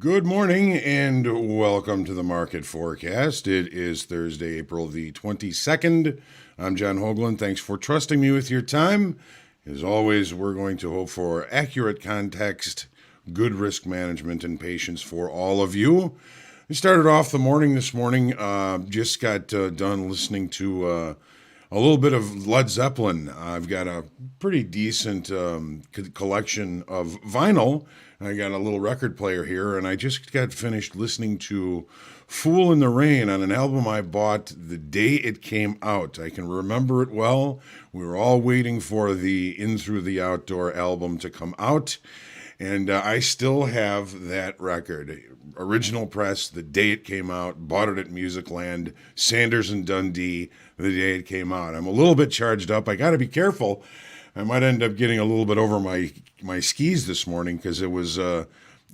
Good morning and welcome to the market forecast. It is Thursday, April the 22nd. I'm John Hoagland. Thanks for trusting me with your time. As always, we're going to hope for accurate context, good risk management, and patience for all of you. We started off the morning this morning, just got done listening to a little bit of Led Zeppelin. I've got a pretty decent collection of vinyl. I got a little record player here, and I just got finished listening to Fool in the Rain on an album I bought the day it came out. I can remember it well. We were all waiting for the In Through the Outdoor album to come out, and I still have that record. Original press, the day it came out, bought it at Musicland, Sanders and Dundee, the day it came out. I'm a little bit charged up. I got to be careful. I might end up getting a little bit over my skis this morning because it was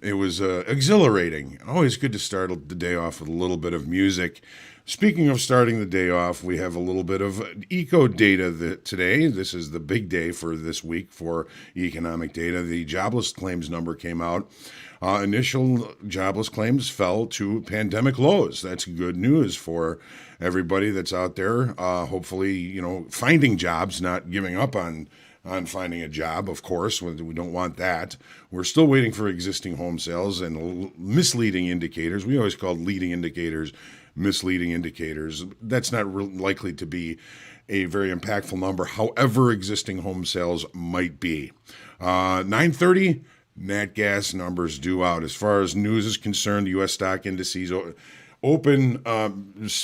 exhilarating. Always good to start the day off with a little bit of music. Speaking of starting the day off, we have a little bit of eco data today. This is the big day for this week for economic data. The jobless claims number came out. Initial jobless claims fell to pandemic lows. That's good news for everybody that's out there. Hopefully, finding jobs, not giving up on finding a job, of course. We don't want that. We're still waiting for existing home sales and misleading indicators. We always call leading indicators misleading indicators. That's not likely to be a very impactful number, however existing home sales might be. 9:30, nat gas numbers due out. As far as news is concerned, U.S. stock indices open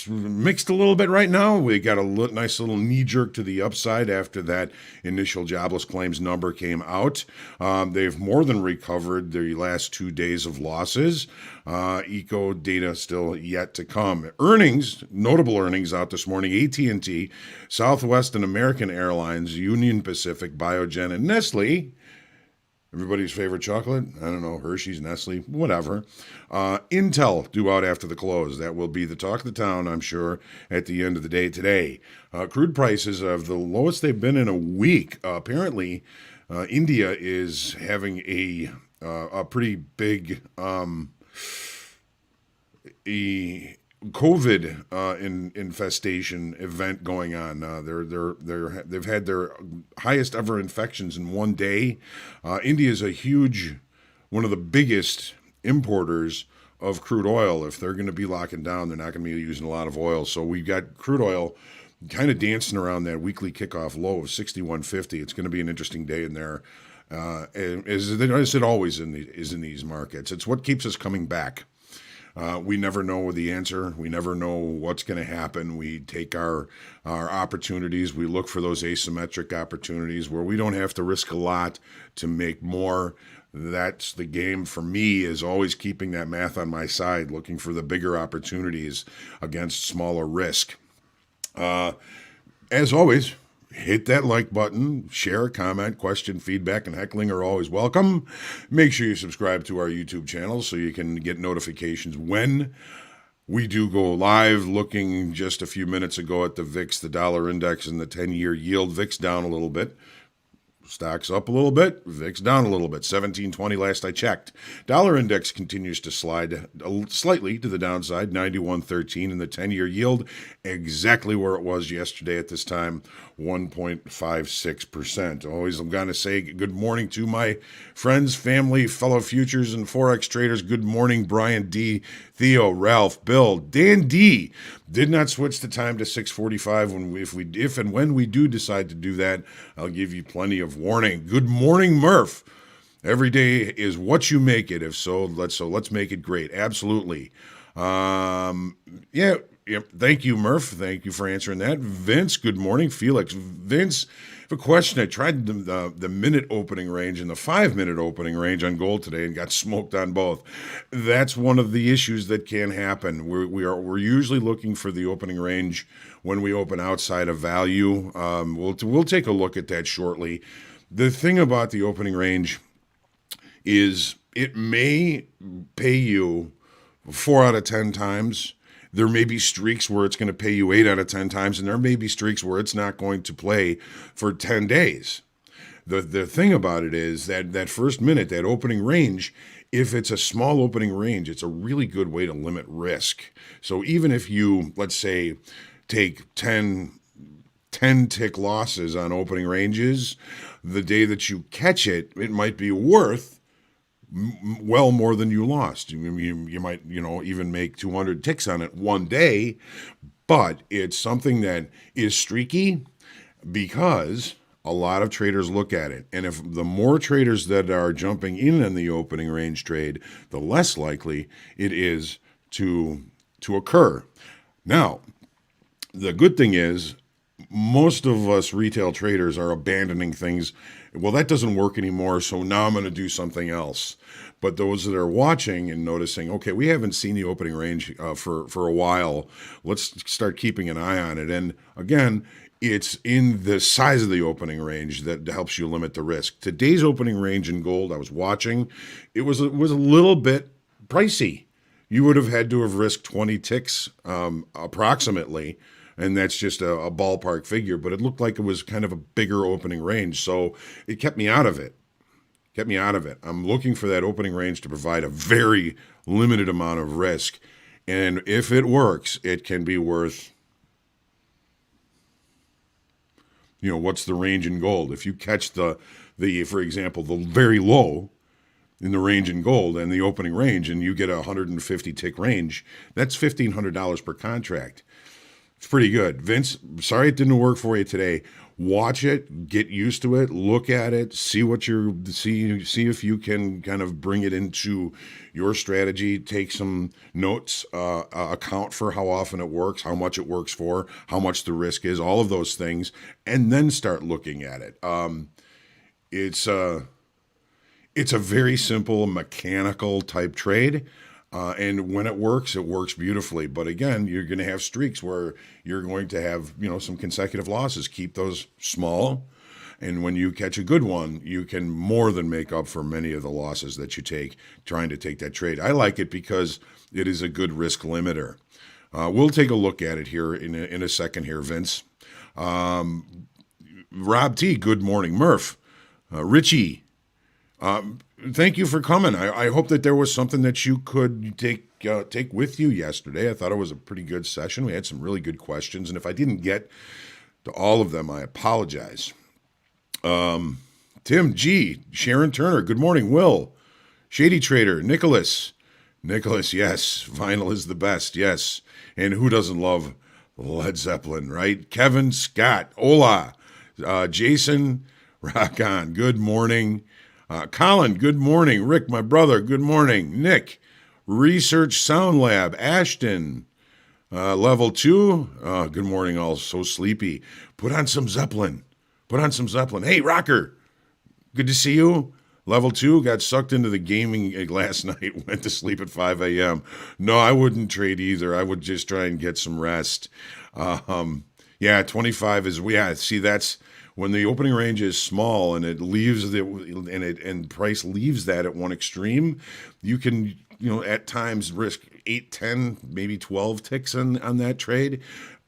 mixed a little bit right now. We got a nice little knee jerk to the upside after that initial jobless claims number came out. They've more than recovered the last 2 days of losses. Eco data still yet to come. Earnings, notable earnings out this morning. AT&T, Southwest and American Airlines, Union Pacific, Biogen, and Nestle. Everybody's favorite chocolate? I don't know, Hershey's, Nestle, whatever. Intel due out after the close. That will be the talk of the town, I'm sure, at the end of the day today. Crude prices are the lowest they've been in a week. Apparently, India is having a pretty big COVID infestation event going on. They've had their highest ever infections in one day. India is one of the biggest importers of crude oil. If they're going to be locking down, they're not going to be using a lot of oil. So we've got crude oil kind of dancing around that weekly kickoff low of 61.50. It's going to be an interesting day in there, as it always is in these markets. It's what keeps us coming back. We never know the answer. We never know what's going to happen. We take our opportunities. We look for those asymmetric opportunities where we don't have to risk a lot to make more. That's the game for me, is always keeping that math on my side, looking for the bigger opportunities against smaller risk. As always, hit that like button, share a comment, question, feedback, and heckling are always welcome. Make sure you subscribe to our YouTube channel so you can get notifications when we do go live. Looking just a few minutes ago at the VIX, the dollar index, and the 10-year yield. VIX down a little bit. Stocks up a little bit, VIX down a little bit, 1720 last I checked. Dollar index continues to slide slightly to the downside, 91.13, and the 10-year yield exactly where it was yesterday at this time, 1.56%. Always I'm going to say good morning to my friends, family, fellow futures and Forex traders. Good morning, Brian D., Theo, Ralph, Bill, Dan D. Did not switch the time to 6:45. If and when we do decide to do that, I'll give you plenty of warning. Good morning, Murph. Every day is what you make it. If so, let's make it great. Absolutely. Yeah. Thank you, Murph. Thank you for answering that. Vince, good morning. Felix, Vince, I have a question. I tried the minute opening range and the 5-minute opening range on gold today and got smoked on both. That's one of the issues that can happen. We're usually looking for the opening range when we open outside of value. We'll take a look at that shortly. The thing about the opening range is it may pay you 4 out of 10 times. There may be streaks where it's going to pay you 8 out of 10 times, and there may be streaks where it's not going to play for 10 days. The thing about it is that first minute, that opening range, if it's a small opening range, it's a really good way to limit risk. So even if you, let's say, take 10 tick losses on opening ranges, the day that you catch it, it might be worth well more than you lost. You might, even make 200 ticks on it one day, but it's something that is streaky because a lot of traders look at it. And if the more traders that are jumping in on the opening range trade, the less likely it is to occur. Now, the good thing is most of us retail traders are abandoning things. Well, that doesn't work anymore, so now I'm going to do something else. But those that are watching and noticing, okay, we haven't seen the opening range for a while. Let's start keeping an eye on it. And again, it's in the size of the opening range that helps you limit the risk. Today's opening range in gold, I was watching, it was a little bit pricey. You would have had to have risked 20 ticks approximately, and that's just a ballpark figure, but it looked like it was kind of a bigger opening range, so it kept me out of it. I'm looking for that opening range to provide a very limited amount of risk, and if it works, it can be worth, what's the range in gold? If you catch the for example, the very low in the range in gold and the opening range, and you get a 150 tick range, that's $1,500 per contract. It's pretty good. Vince, sorry it didn't work for you today. Watch it, get used to it, look at it, see if you can kind of bring it into your strategy, take some notes, account for how often it works, how much it works for, how much the risk is, all of those things, and then start looking at it. It's a very simple mechanical type trade. And when it works beautifully. But again, you're going to have streaks where you're going to have, some consecutive losses. Keep those small. And when you catch a good one, you can more than make up for many of the losses that you take trying to take that trade. I like it because it is a good risk limiter. We'll take a look at it here in a second here, Vince. Rob T, good morning. Murph, Richie, thank you for coming. I hope that there was something that you could take with you yesterday. I thought it was a pretty good session. We had some really good questions, and if I didn't get to all of them, I apologize. Tim G, Sharon Turner, good morning. Will, Shady Trader, Nicholas, yes, vinyl is the best, yes. And who doesn't love Led Zeppelin, right? Kevin Scott, hola. Jason, rock on, good morning. Colin, good morning. Rick, my brother, good morning. Nick, Research Sound Lab. Ashton, level 2. Good morning, all. So sleepy. Put on some Zeppelin. Hey, Rocker, good to see you. Level 2, got sucked into the gaming last night. Went to sleep at 5 a.m. No, I wouldn't trade either. I would just try and get some rest. 25 is, see, that's when the opening range is small and it leaves and price leaves that at one extreme, you can, at times risk 8, 10, maybe 12 ticks on that trade.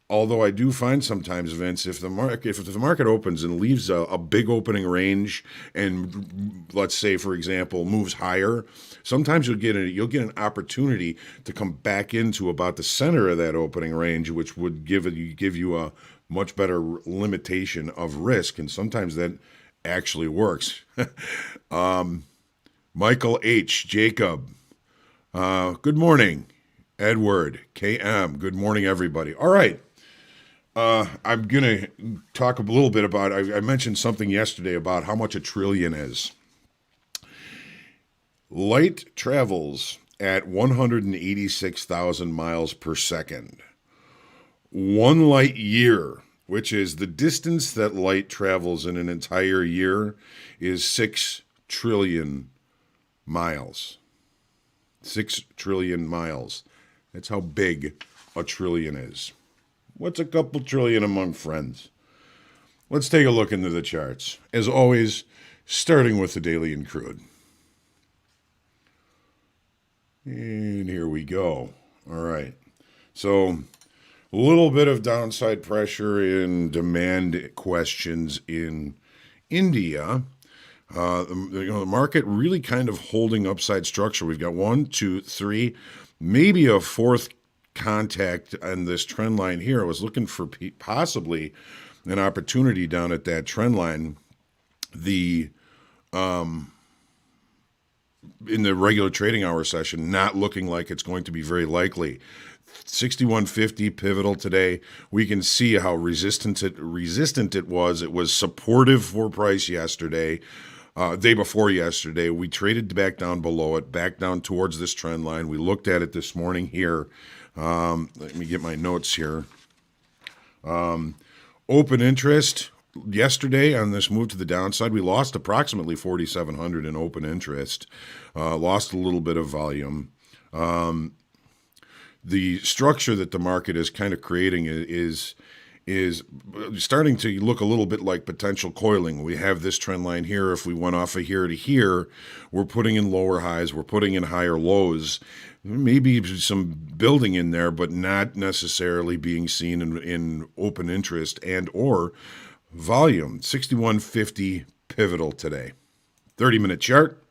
Although I do find sometimes, Vince, if the market opens and leaves a big opening range and, let's say, for example, moves higher, sometimes you'll get an opportunity to come back into about the center of that opening range, which would give you a much better limitation of risk, and sometimes that actually works. Michael H. Jacob, good morning. Edward, KM, good morning, everybody. All right. I'm going to talk a little bit about, I mentioned something yesterday about how much a trillion is. Light travels at 186,000 miles per second. 1 light year, which is the distance that light travels in an entire year, is 6 trillion miles. 6 trillion miles. That's how big a trillion is. What's a couple trillion among friends? Let's take a look into the charts. As always, starting with the daily and crude. And here we go. All right. So a little bit of downside pressure in demand questions in India. The market really kind of holding upside structure. We've got one, two, three, maybe a fourth contact on this trend line here. I was looking for possibly an opportunity down at that trend line. The in the regular trading hour session, not looking like it's going to be very likely. 6150 pivotal today. We can see how resistant it was. It was supportive for price yesterday. Day before yesterday, we traded back down below it, back down towards this trend line. We looked at it this morning here. Let me get my notes here. Open interest yesterday on this move to the downside, we lost approximately 4,700 in open interest, lost a little bit of volume. The structure that the market is kind of creating is starting to look a little bit like potential coiling. We have this trend line here. If we went off of here to here, we're putting in lower highs, we're putting in higher lows. Maybe some building in there, but not necessarily being seen in open interest and or volume. 6150 pivotal today. 30-minute chart.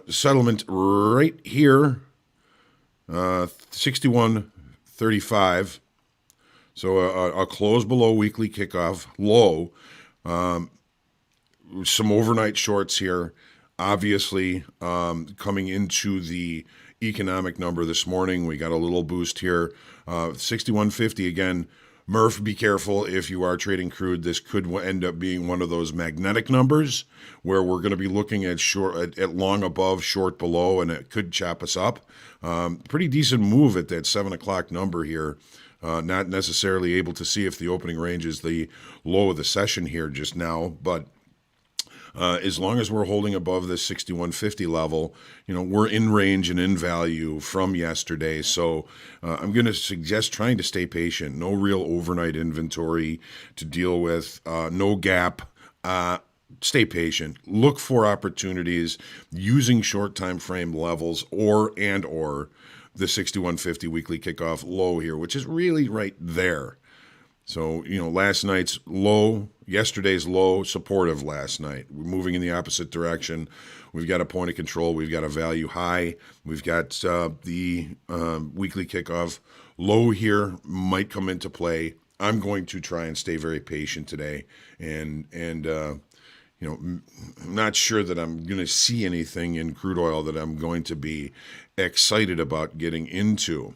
Settlement right here. 6135. So a close below weekly kickoff low. Some overnight shorts here. Obviously, coming into the economic number this morning, we got a little boost here. 6150 again. Murph, be careful if you are trading crude. This could end up being one of those magnetic numbers where we're going to be looking at short, at long above, short below, and it could chop us up. Pretty decent move at that 7 o'clock number here. Not necessarily able to see if the opening range is the low of the session here just now, but as long as we're holding above this 6150 level, we're in range and in value from yesterday. So I'm going to suggest trying to stay patient. No real overnight inventory to deal with. No gap. Stay patient. Look for opportunities using short time frame levels or the 6150 weekly kickoff low here, which is really right there. So, last night's low, yesterday's low, supportive last night. We're moving in the opposite direction. We've got a point of control. We've got a value high. We've got the weekly kickoff low here might come into play. I'm going to try and stay very patient today. And I'm not sure that I'm going to see anything in crude oil that I'm going to be excited about getting into.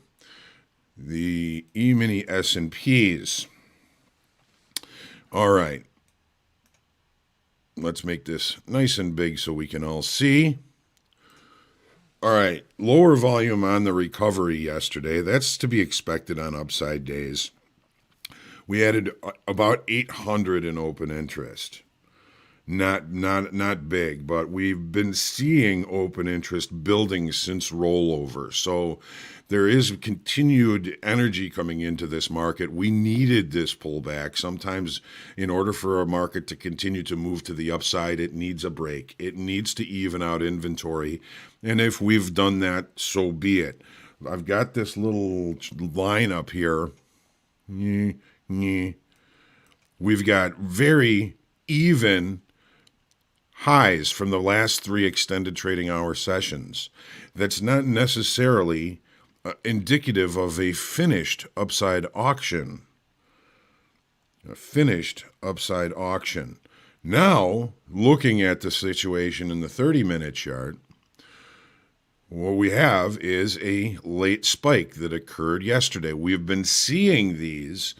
The E-mini S&Ps. All right, let's make this nice and big so we can all see. All right, lower volume on the recovery yesterday. That's to be expected on upside days. We added about 800 in open interest. Not big, but we've been seeing open interest building since rollover. So there is continued energy coming into this market. We needed this pullback. Sometimes in order for a market to continue to move to the upside, it needs a break. It needs to even out inventory. And if we've done that, so be it. I've got this little line up here. We've got very even highs from the last 3 extended trading hour sessions. That's not necessarily indicative of a finished upside auction. A finished upside auction. Now, looking at the situation in the 30-minute chart, what we have is a late spike that occurred yesterday. We've been seeing these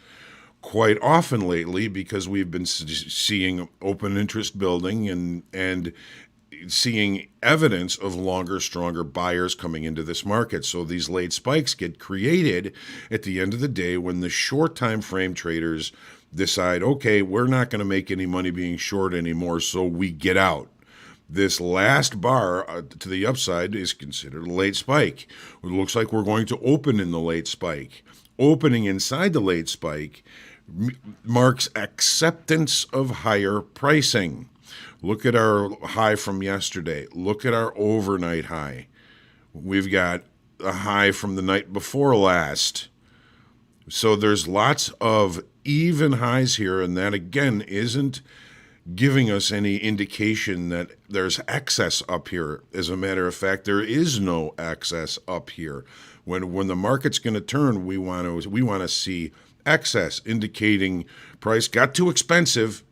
quite often lately because we've been seeing open interest building and seeing evidence of longer, stronger buyers coming into this market. So these late spikes get created at the end of the day when the short time frame traders decide, okay, we're not going to make any money being short anymore, so we get out. This last bar to the upside is considered a late spike. It looks like we're going to open in the late spike. Opening inside the late spike marks acceptance of higher pricing. Look at our high from yesterday. Look at our overnight high. We've got a high from the night before last. So there's lots of even highs here, and that again isn't giving us any indication that there's excess up here. As a matter of fact, there is no excess up here. When the market's going to turn, we want to see excess, indicating price got too expensive.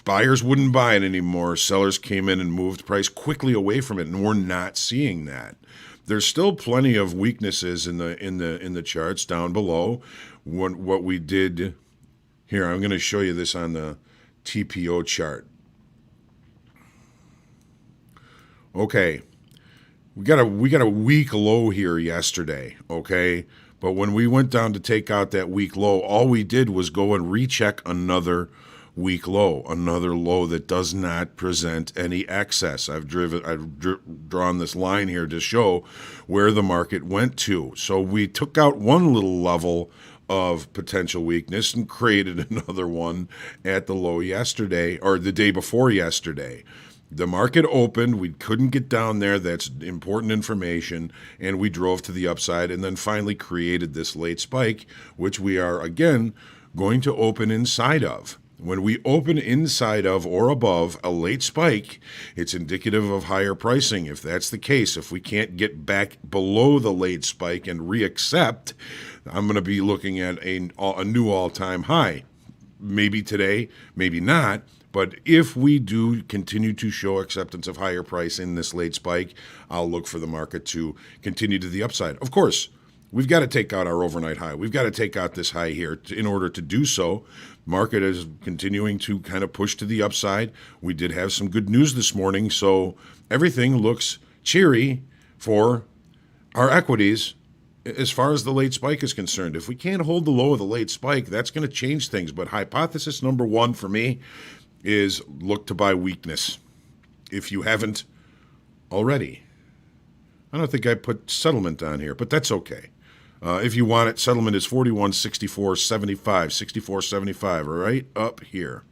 Buyers wouldn't buy it anymore. Sellers came in and moved price quickly away from it, and we're not seeing that. There's still plenty of weaknesses in the charts down below. What we did here, I'm going to show you this on the TPO chart. Okay, we got a weak low here yesterday. Okay, but when we went down to take out that weak low, all we did was go and recheck another weak low, another low that does not present any excess. I've drawn this line here to show where the market went to. So we took out one little level of potential weakness and created another one at the low yesterday, or the day before yesterday. The market opened, we couldn't get down there, that's important information, and we drove to the upside and then finally created this late spike, which we are again going to open inside of. When we open inside of or above a late spike, it's indicative of higher pricing. If that's the case, if we can't get back below the late spike and reaccept, I'm going to be looking at a new all-time high. Maybe today, maybe not. But if we do continue to show acceptance of higher price in this late spike, I'll look for the market to continue to the upside. Of course, we've got to take out our overnight high. We've got to take out this high here in order to do so. Market is continuing to kind of push to the upside. We did have some good news this morning, so everything looks cheery for our equities as far as the late spike is concerned. If we can't hold the low of the late spike, that's going to change things. But hypothesis number one for me is look to buy weakness if you haven't already. I don't think I put settlement on here, but that's okay. If you want it, settlement is 41.6475, 64.75, right up here.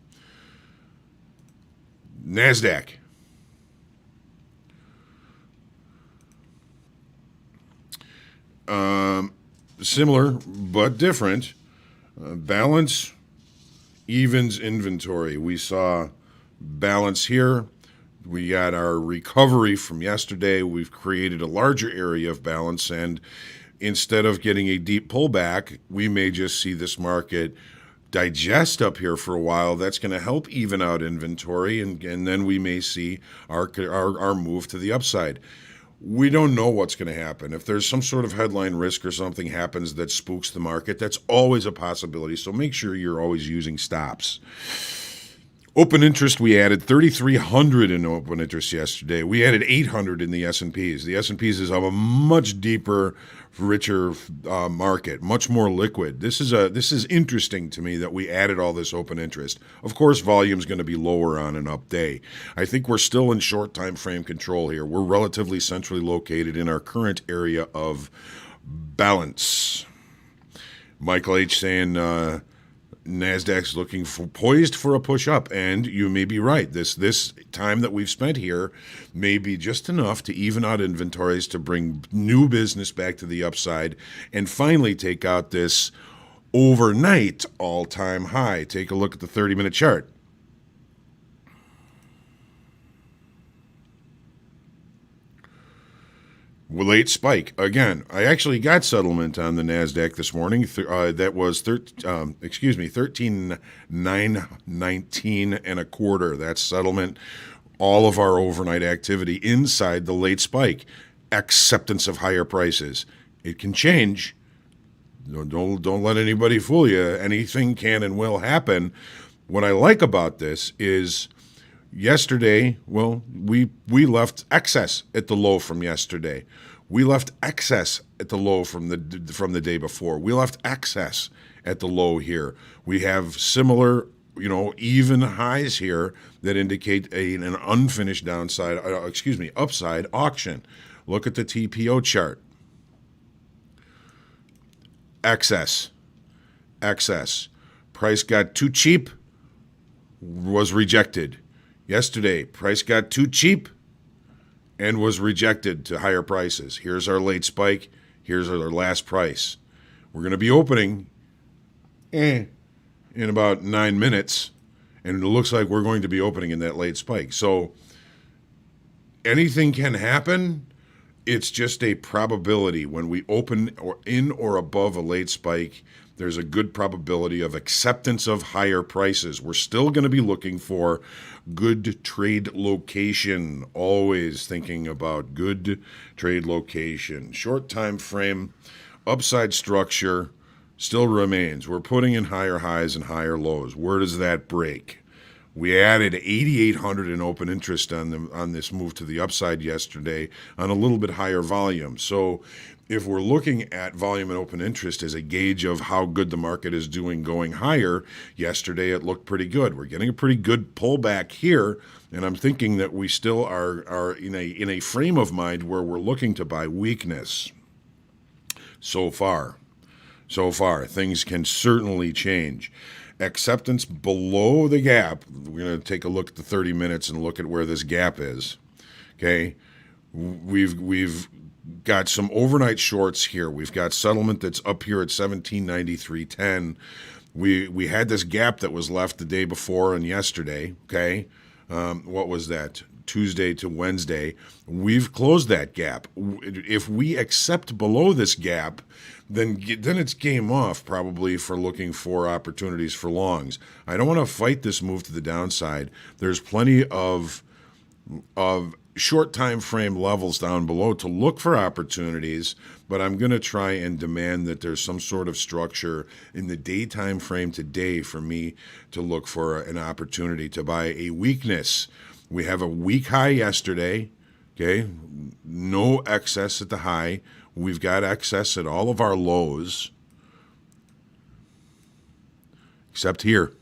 NASDAQ. Similar but different. Balance evens inventory. We saw balance here. We got our recovery from yesterday. We've created a larger area of balance, and instead of getting a deep pullback, we may just see this market digest up here for a while. That's going to help even out inventory, and then we may see our move to the upside. We don't know what's going to happen. If there's some sort of headline risk or something happens that spooks the market, that's always a possibility. So make sure you're always using stops. Open interest, we added 3,300 in open interest yesterday. We added 800 in the S&Ps. The S&Ps is a much deeper, richer market, much more liquid. This is interesting to me that we added all this open interest. Of course, volume's going to be lower on an up day. I think we're still in short time frame control here. We're relatively centrally located in our current area of balance. Michael H. saying NASDAQ's looking poised for a push up, and you may be right. This time that we've spent here may be just enough to even out inventories to bring new business back to the upside and finally take out this overnight all-time high. Take a look at the 30-minute chart. Late spike again. I actually got settlement on the Nasdaq this morning. That was 13,919 and a quarter. That's settlement. All of our overnight activity inside the late spike. Acceptance of higher prices. It can change. Don't let anybody fool you. Anything can and will happen. What I like about this is yesterday, well, we left excess at the low from yesterday. We left excess at the low from the day before. We left excess at the low here. We have similar, even highs here that indicate an unfinished upside auction. Look at the TPO chart. Excess. Price got too cheap, was rejected. Yesterday, price got too cheap and was rejected to higher prices. Here's our late spike. Here's our last price. We're going to be opening in about 9 minutes, And it looks like we're going to be opening in that late spike. So anything can happen. It's just a probability. When we open or in or above a late spike, there's a good probability of acceptance of higher prices. We're still going to be looking for good trade location, always thinking about good trade location. Short time frame, upside structure still remains. We're putting in higher highs and higher lows. Where does that break? We added 8,800 in open interest on this move to the upside yesterday on a little bit higher volume. So if we're looking at volume and open interest as a gauge of how good the market is doing going higher, yesterday it looked pretty good. We're getting a pretty good pullback here, and I'm thinking that we still are in a frame of mind where we're looking to buy weakness. So far, things can certainly change. Acceptance below the gap. We're going to take a look at the 30 minutes and look at where this gap is. Okay, we've got some overnight shorts here. We've got settlement that's up here at 1793.10. We had this gap that was left the day before and yesterday. Okay, what was that? Tuesday to Wednesday. We've closed that gap. If we accept below this gap, then it's game off probably for looking for opportunities for longs. I don't want to fight this move to the downside. There's plenty of short time frame levels down below to look for opportunities, but I'm going to try and demand that there's some sort of structure in the day time frame today for me to look for an opportunity to buy a weakness. We have a weak high yesterday, okay? No excess at the high. We've got excess at all of our lows, except here.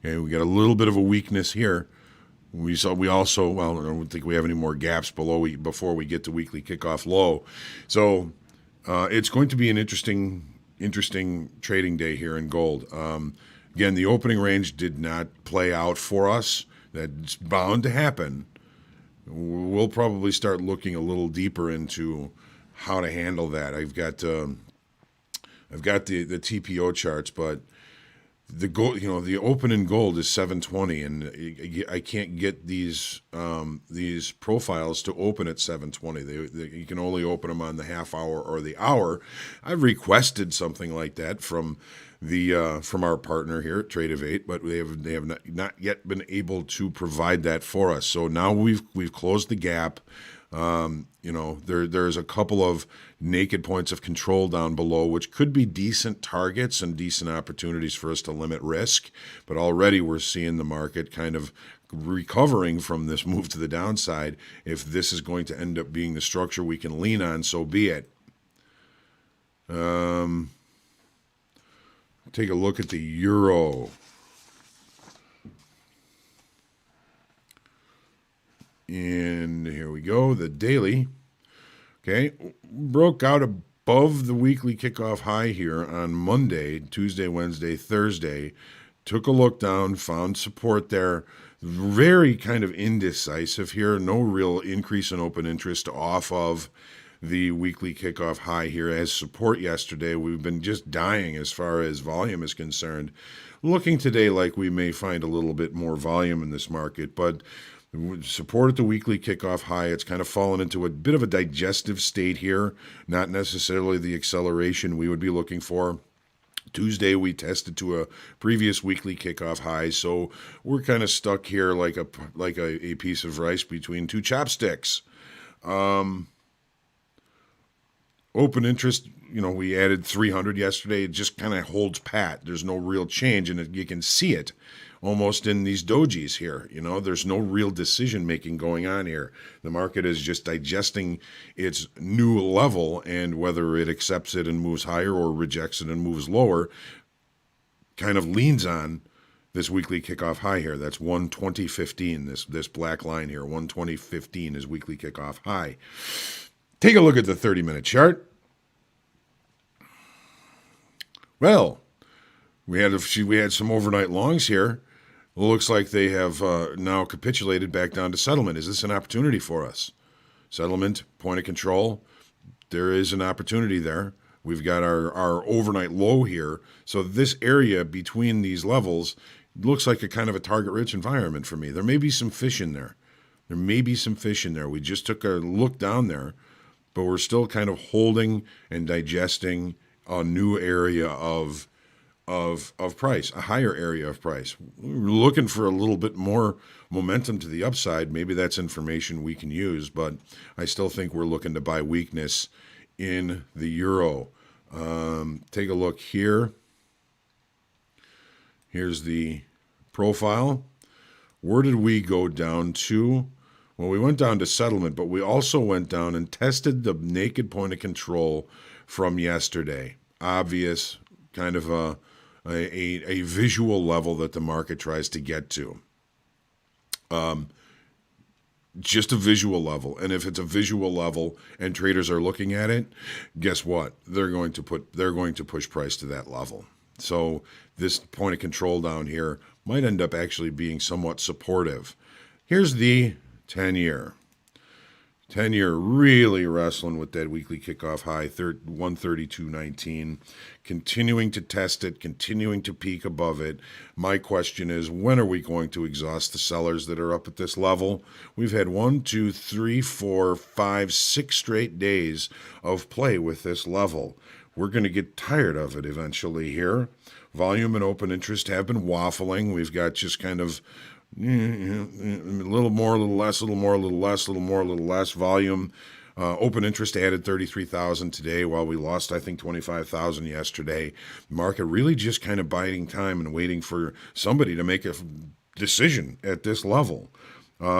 Okay, we got a little bit of a weakness here. I don't think we have any more gaps before we get to weekly kickoff low. So it's going to be an interesting trading day here in gold. Again, the opening range did not play out for us. That's bound to happen. We'll probably start looking a little deeper into how to handle that. I've got the TPO charts, but the gold, the open in gold is 720, and I can't get these profiles to open at 720. You can only open them on the half hour or the hour. I've requested something like that from our partner here at Trade of 8, but they have not yet been able to provide that for us. So now we've closed the gap. There's a couple of naked points of control down below, which could be decent targets and decent opportunities for us to limit risk. But already we're seeing the market kind of recovering from this move to the downside. If this is going to end up being the structure we can lean on, so be it. Take a look at the euro. And here we go, the daily. Okay, broke out above the weekly kickoff high here on Monday, Tuesday, Wednesday, Thursday. Took a look down, found support there. Very kind of indecisive here. No real increase in open interest off of the weekly kickoff high here as support yesterday. We've been just dying as far as volume is concerned. Looking today like we may find a little bit more volume in this market, but support at the weekly kickoff high. It's kind of fallen into a bit of a digestive state here, not necessarily the acceleration we would be looking for. Tuesday, we tested to a previous weekly kickoff high, so we're kind of stuck here like a piece of rice between two chopsticks. Open interest, we added 300 yesterday. It just kind of holds pat. There's no real change, and you can see it almost in these dojis here. There's no real decision-making going on here. The market is just digesting its new level, and whether it accepts it and moves higher or rejects it and moves lower kind of leans on this weekly kickoff high here. That's 120.15, this black line here. 120.15 is weekly kickoff high. Take a look at the 30-minute chart. Well, we had some overnight longs here. It looks like they have now capitulated back down to settlement. Is this an opportunity for us? Settlement, point of control. There is an opportunity there. We've got our overnight low here. So this area between these levels looks like a kind of a target-rich environment for me. There may be some fish in there. There may be some fish in there. We just took a look down there, but we're still kind of holding and digesting a new area of price, a higher area of price. We're looking for a little bit more momentum to the upside. Maybe that's information we can use, but I still think we're looking to buy weakness in the euro. Take a look here. Here's the profile. Where did we go down to? Well, we went down to settlement, but we also went down and tested the naked point of control from yesterday. Obvious, kind of a visual level that the market tries to get to. Just a visual level. And if it's a visual level and traders are looking at it, guess what? They're going to push price to that level. So this point of control down here might end up actually being somewhat supportive. Here's the 10-year. 10-year really wrestling with that weekly kickoff high, 132.19, continuing to test it, continuing to peak above it. My question is, when are we going to exhaust the sellers that are up at this level? We've had 1, 2, 3, 4, 5, 6 straight days of play with this level. We're going to get tired of it eventually here. Volume and open interest have been waffling. We've got just kind of a little more, a little less, a little more, a little less, a little more, a little less volume. Open interest added 33,000 today, while we lost, I think, 25,000 yesterday. Market really just kind of biding time and waiting for somebody to make a decision at this level.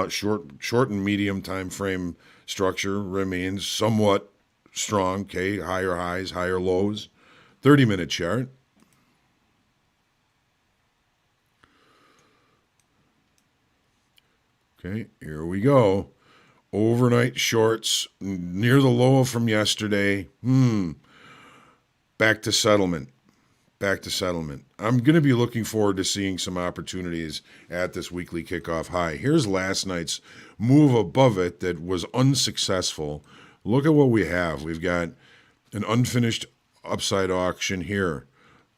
Short and medium time frame structure remains somewhat strong. Okay, higher highs, higher lows. 30-minute chart. Okay, here we go. Overnight shorts near the low from yesterday. Back to settlement. Back to settlement. I'm going to be looking forward to seeing some opportunities at this weekly kickoff high. Here's last night's move above it that was unsuccessful. Look at what we have. We've got an unfinished upside auction here.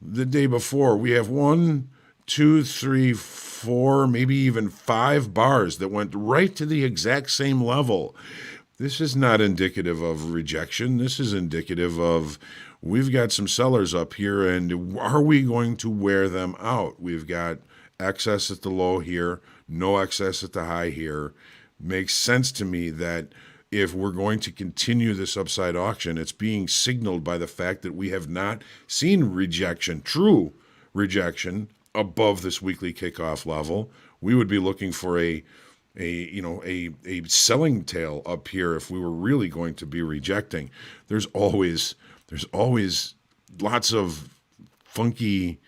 The day before, we have 1, 2, 3, 4, maybe even 5 bars that went right to the exact same level. This is not indicative of rejection. This is indicative of we've got some sellers up here, and are we going to wear them out? We've got excess at the low here, no excess at the high here. Makes sense to me that if we're going to continue this upside auction, it's being signaled by the fact that we have not seen rejection, true rejection, above this weekly kickoff level. We would be looking for a selling tail up here if we were really going to be rejecting. There's always lots of funky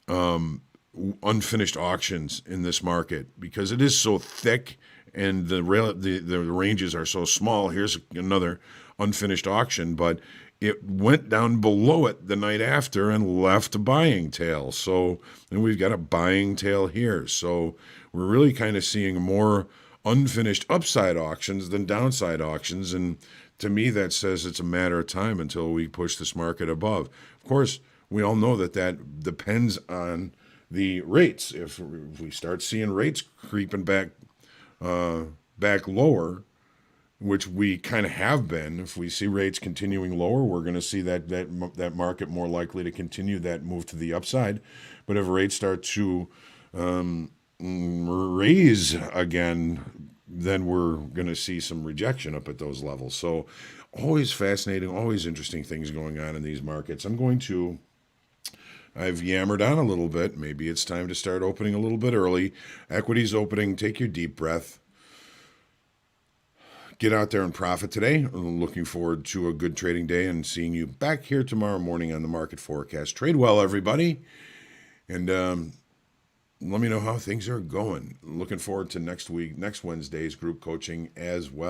unfinished auctions in this market because it is so thick and the ranges are so small. Here's another unfinished auction, but it went down below it the night after and left a buying tail. So, and we've got a buying tail here. So we're really kind of seeing more unfinished upside auctions than downside auctions. And to me, that says it's a matter of time until we push this market above. Of course, we all know that depends on the rates. If we start seeing rates creeping back lower, which we kind of have been, if we see rates continuing lower, we're going to see that market more likely to continue that move to the upside. But if rates start to raise again, then we're going to see some rejection up at those levels. So always fascinating, always interesting things going on in these markets. I've yammered on a little bit. Maybe it's time to start opening a little bit early. Equities opening, take your deep breath. Get out there and profit today. I'm looking forward to a good trading day and seeing you back here tomorrow morning on the market forecast. Trade well, everybody. And let me know how things are going. Looking forward to next Wednesday's group coaching as well.